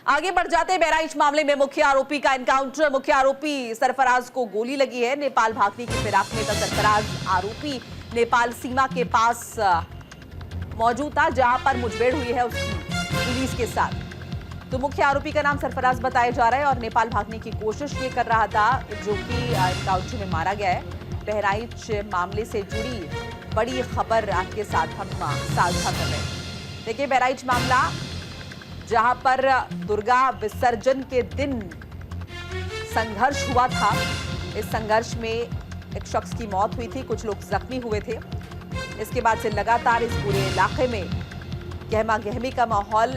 आगे बढ़ जाते हैं बहराइच मामले में मुख्य आरोपी का एनकाउंटर। मुख्य आरोपी सरफराज को गोली लगी है। नेपाल भागने की फिराक में था सरफराज। आरोपी नेपाल सीमा के पास मौजूद था जहां पर मुठभेड़ हुई है उसकी पुलिस के साथ। तो मुख्य आरोपी का नाम सरफराज बताया जा रहा है और नेपाल भागने की कोशिश ये कर रहा था जो कि एनकाउंटर में मारा गया है। बहराइच मामले से जुड़ी बड़ी खबर आपके साथ हम साझा कर रहे हैं। देखिए बहराइच मामला जहां पर दुर्गा विसर्जन के दिन संघर्ष हुआ था। इस संघर्ष में एक शख्स की मौत हुई थी, कुछ लोग जख्मी हुए थे। इसके बाद से लगातार इस पूरे इलाके में गहमा गहमी का माहौल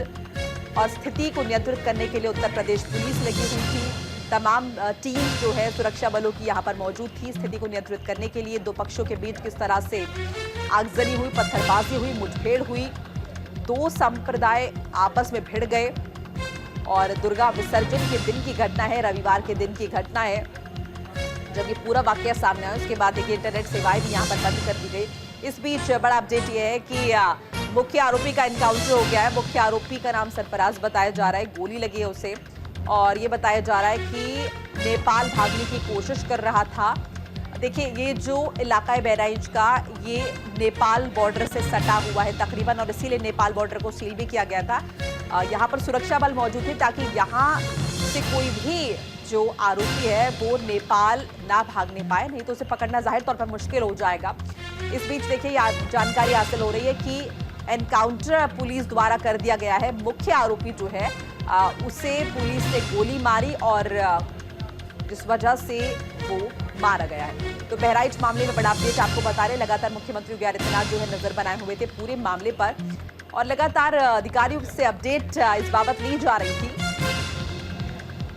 और स्थिति को नियंत्रित करने के लिए उत्तर प्रदेश पुलिस लगी हुई थी। तमाम टीम जो है सुरक्षा बलों की यहां पर मौजूद थी स्थिति को नियंत्रित करने के लिए। दो पक्षों के बीच किस तरह से आगजनी हुई, पत्थरबाजी हुई, मुठभेड़ हुई, दो संप्रदाय आपस में भिड़ गए और दुर्गा विसर्जन के दिन की घटना है, रविवार के दिन की घटना है जब ये पूरा वाकया सामने आया। उसके बाद देखिए इंटरनेट सेवाएं भी यहाँ पर बंद कर दी गई। इस बीच बड़ा अपडेट ये है कि मुख्य आरोपी का एनकाउंटर हो गया है। मुख्य आरोपी का नाम सरफराज बताया जा रहा है, गोली लगी है उसे और ये बताया जा रहा है कि नेपाल भागने की कोशिश कर रहा था। देखिए ये जो इलाका है बहराइच का, ये नेपाल बॉर्डर से सटा हुआ है तकरीबन और इसीलिए नेपाल बॉर्डर को सील भी किया गया था। यहाँ पर सुरक्षा बल मौजूद थे ताकि यहाँ से कोई भी जो आरोपी है वो नेपाल ना भागने पाए, नहीं तो उसे पकड़ना जाहिर तौर पर मुश्किल हो जाएगा। इस बीच देखिए जानकारी हासिल हो रही है कि एनकाउंटर पुलिस द्वारा कर दिया गया है। मुख्य आरोपी जो है उसे पुलिस ने गोली मारी और जिस वजह से वो मारा गया है। तो बहराइच मामले में बड़ा अपडेट आपको बता रहे। लगातार मुख्यमंत्री योगी आदित्यनाथ जो है नजर बनाए हुए थे पूरे मामले पर और लगातार अधिकारियों से अपडेट इस बाबत ली जा रही थी।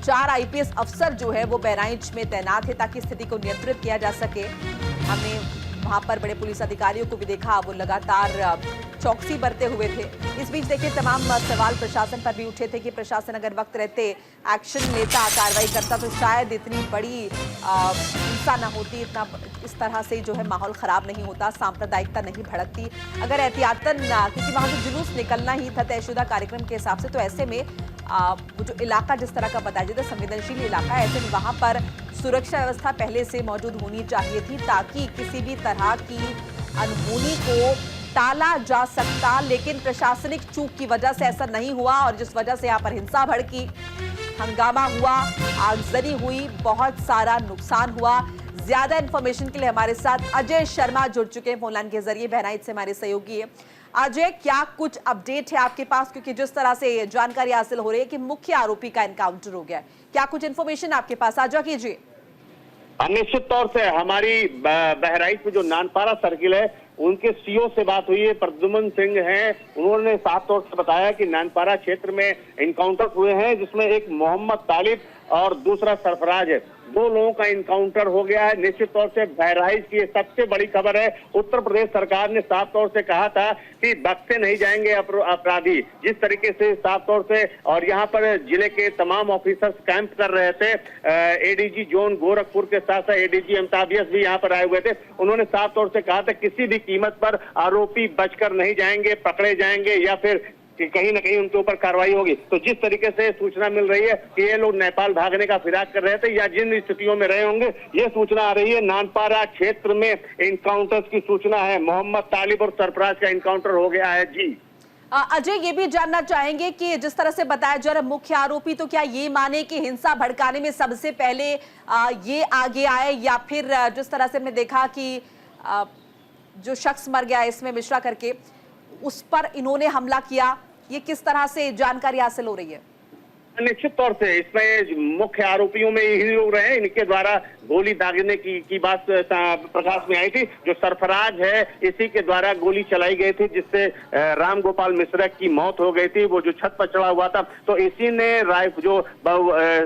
4 आईपीएस अफसर जो है वो बहराइच में तैनात है ताकि स्थिति को नियंत्रित किया जा सके। हमने वहां पर बड़े पुलिस अधिकारियों को भी देखा, वो लगातार चौकसी बरते हुए थे। इस बीच देखिए तमाम सवाल प्रशासन पर भी उठे थे कि प्रशासन अगर वक्त रहते एक्शन लेता, कार्रवाई करता तो शायद इतनी बड़ी हिंसा न होती, इतना इस तरह से जो है माहौल खराब नहीं होता, सांप्रदायिकता नहीं भड़कती। अगर एहतियातन, क्योंकि वहां से जुलूस निकलना ही था तयशुदा कार्यक्रम के हिसाब से, तो ऐसे में वो जो इलाका जिस तरह का बताया जाता है संवेदनशील इलाका है, ऐसे में वहां पर सुरक्षा व्यवस्था पहले से मौजूद होनी चाहिए थी ताकि किसी भी तरह की अनहोनी को टाला जा सकता। लेकिन प्रशासनिक चूक की वजह से ऐसा नहीं हुआ और जिस वजह से यहाँ पर हिंसा भड़की, हंगामा हुआ, आगजनी हुई, बहुत सारा नुकसान हुआ। ज्यादा इंफॉर्मेशन के लिए हमारे साथ अजय शर्मा जुड़ चुके हैं फोनलाइन के जरिए, बहराइच से हमारे सहयोगी है। अजय, क्या कुछ अपडेट है आपके पास, क्योंकि जिस तरह से जानकारी हासिल हो रही है कि मुख्य आरोपी का एनकाउंटर हो गया है, क्या कुछ इन्फॉर्मेशन आपके पास साझा कीजिए। निश्चित तौर से हमारी बहराइच में जो नानपारा सर्किल है उनके सीओ से बात हुई है, प्रद्युमन सिंह हैं। उन्होंने साफ तौर से बताया कि नानपारा क्षेत्र में एनकाउंटर हुए हैं जिसमें एक मोहम्मद तालिब और दूसरा सरफराज है। 2 लोगों का एनकाउंटर हो गया है। निश्चित तौर से बहराइच की सबसे बड़ी खबर है। उत्तर प्रदेश सरकार ने साफ तौर से कहा था कि बख्शे नहीं जाएंगे अपराधी, जिस तरीके से साफ तौर से, और यहाँ पर जिले के तमाम ऑफिसर्स कैंप कर रहे थे। एडीजी जोन गोरखपुर के साथ साथ एडीजी अमिताभियस भी यहाँ पर आए हुए थे। उन्होंने साफ तौर से कहा था किसी भी कीमत पर आरोपी बचकर नहीं जाएंगे, पकड़े जाएंगे या फिर कि कहीं ना कहीं उनके ऊपर कार्रवाई होगी। तो जिस तरीके से सूचना मिल रही है कि ये लोग नेपाल भागने का फिराक कर रहे थे या जिन स्थितियों में रहे होंगे, ये सूचना आ रही है। नानपारा क्षेत्र में एनकाउंटर्स की सूचना है। मोहम्मद तालिब और सरफराज का एनकाउंटर हो गया है। जी अजय, ये भी जानना चाहेंगे कि जिस तरह से बताया जा रहा है मुख्य आरोपी, तो क्या ये माने कि हिंसा भड़काने में सबसे पहले ये आगे आए या फिर जिस तरह से हमने देखा कि जो शख्स मर गया इसमें मिश्रा करके, उस पर इन्होंने हमला किया, ये किस तरह से जानकारी हासिल हो रही है? निश्चित तौर से इसमें मुख्य आरोपियों में यही लोग रहे, इनके द्वारा गोली दागने की बात प्रकाश में आई थी। जो सरफराज है इसी के द्वारा गोली चलाई गई थी जिससे राम गोपाल मिश्रा की मौत हो गई थी। वो जो छत पर चढ़ा हुआ था तो इसी ने जो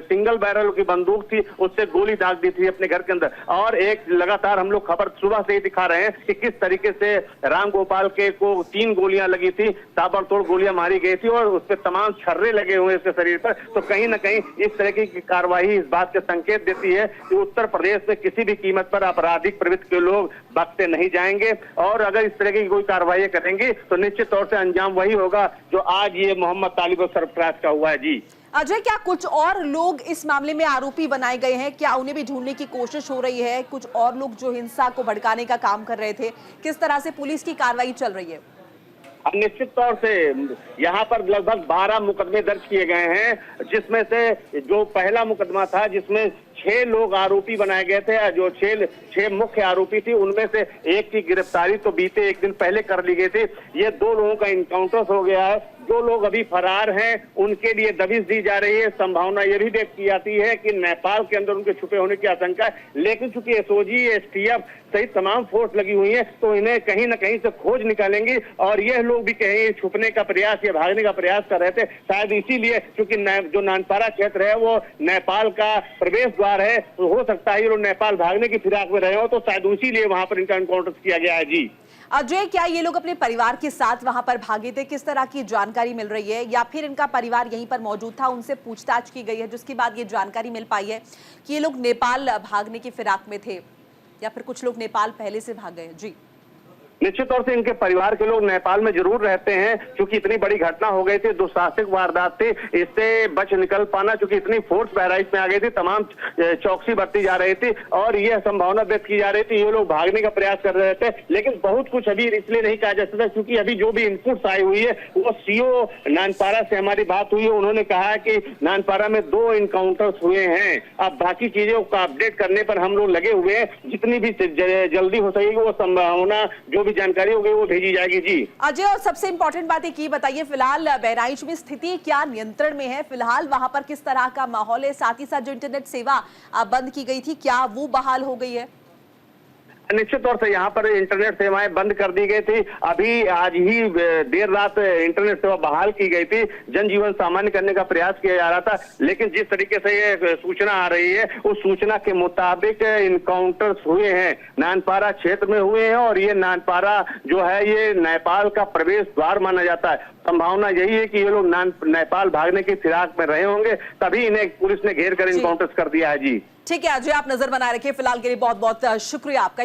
सिंगल बैरल की बंदूक थी उससे गोली दाग दी थी अपने घर के अंदर। और एक लगातार हम लोग खबर सुबह से ही दिखा रहे हैं कि किस तरीके से राम गोपाल के को 3 गोलियां लगी थी, ताबड़तोड़ गोलियां मारी गई थी और उस पर तमाम छर्रे लगे हुए इसके शरीर पर। तो कहीं ना कहीं इस तरह की कार्रवाई इस बात के संकेत देती है कि उत्तर प्रदेश में किसी भी कीमत पर आपराधिक प्रवृत्ति के लोग बख्शे नहीं जाएंगे और अगर इस तरह की कोई कार्रवाई करेंगे तो निश्चित तौर से अंजाम वही होगा जो आज ये मोहम्मद तालिब और सरफराज का हुआ है। जी अजय, क्या कुछ और लोग इस मामले में आरोपी बनाए गए हैं? क्या उन्हें भी ढूंढने की कोशिश हो रही है? कुछ और लोग जो हिंसा को भड़काने का काम कर रहे थे, किस तरह से पुलिस की कार्रवाई चल रही है? निश्चित तौर से यहाँ पर लगभग 12 मुकदमे दर्ज किए गए हैं, जिसमें से जो पहला मुकदमा था जिसमें 6 लोग आरोपी बनाए गए थे, जो 6 मुख्य आरोपी थी, उनमें से एक की गिरफ्तारी तो बीते एक दिन पहले कर ली गई थी। ये 2 लोगों का इनकाउंटर हो गया है। जो लोग अभी फरार हैं उनके लिए दबिश दी जा रही है। संभावना यह भी व्यक्त की जाती है कि नेपाल के अंदर उनके छुपे होने की आशंका है, लेकिन चूंकि एसओजी, एसटीएफ सहित तमाम फोर्स लगी हुई है, तो इन्हें कहीं न कहीं से खोज निकालेंगी और यह लोग भी कहीं छुपने का प्रयास या भागने का प्रयास कर रहे थे। शायद इसीलिए, क्योंकि जो नानपारा क्षेत्र है वो नेपाल का प्रवेश द्वार है, तो हो सकता है ये लोग नेपाल भागने की फिराक में रहे हो, तो शायद इसीलिए वहां पर इनका एनकाउंटर किया गया है। जी अजय, क्या ये लोग अपने परिवार के साथ वहां पर भागे थे? किस तरह की जानकारी मिल रही है? या फिर इनका परिवार यहीं पर मौजूद था, उनसे पूछताछ की गई है, जिसके बाद ये जानकारी मिल पाई है कि ये लोग नेपाल भागने की फिराक में थे, या फिर कुछ लोग नेपाल पहले से भाग गए? जी निश्चित तौर से इनके परिवार के लोग नेपाल में जरूर रहते हैं, क्योंकि इतनी बड़ी घटना हो गई थी, दुस्साहसिक वारदात थी, इससे बच निकल पाना, क्योंकि इतनी फोर्स बहराइच में आ गई थी, तमाम चौकसी बरती जा रही थी और यह संभावना व्यक्त की जा रही थी ये लोग भागने का प्रयास कर रहे थे। लेकिन बहुत कुछ अभी इसलिए नहीं कहा जा सकता, क्योंकि अभी जो भी इनपुट्स आई हुई है वो सीओ नानपारा से हमारी बात हुई है, उन्होंने कहा है कि नानपारा में 2 इनकाउंटर्स हुए हैं। अब बाकी चीजों का अपडेट करने पर हम लोग लगे हुए हैं, जितनी भी जल्दी हो सकेगी वो संभावना, जो जानकारी हो गई वो भेजी जाएगी। जी अजय, और सबसे इंपॉर्टेंट बात एक ये बताइए, फिलहाल बहराइच में स्थिति क्या नियंत्रण में है? फिलहाल वहां पर किस तरह का माहौल है? साथ ही साथ जो इंटरनेट सेवा बंद की गई थी, क्या वो बहाल हो गई है? निश्चित तौर से यहाँ पर इंटरनेट सेवाएं बंद कर दी गई थी। अभी आज ही देर रात इंटरनेट सेवा बहाल की गई थी, जनजीवन सामान्य करने का प्रयास किया जा रहा था, लेकिन जिस तरीके से ये सूचना आ रही है उस सूचना के मुताबिक इनकाउंटर्स हुए हैं, नानपारा क्षेत्र में हुए हैं और ये नानपारा जो है ये नेपाल का प्रवेश द्वार माना जाता है। संभावना यही है कि ये लोग नेपाल भागने की फिराक में रहे होंगे, तभी इन्हें पुलिस ने घेर कर इनकाउंटर्स कर दिया है। जी ठीक है अजय, आप नजर बनाए रखिए। फिलहाल के लिए बहुत बहुत शुक्रिया आपका।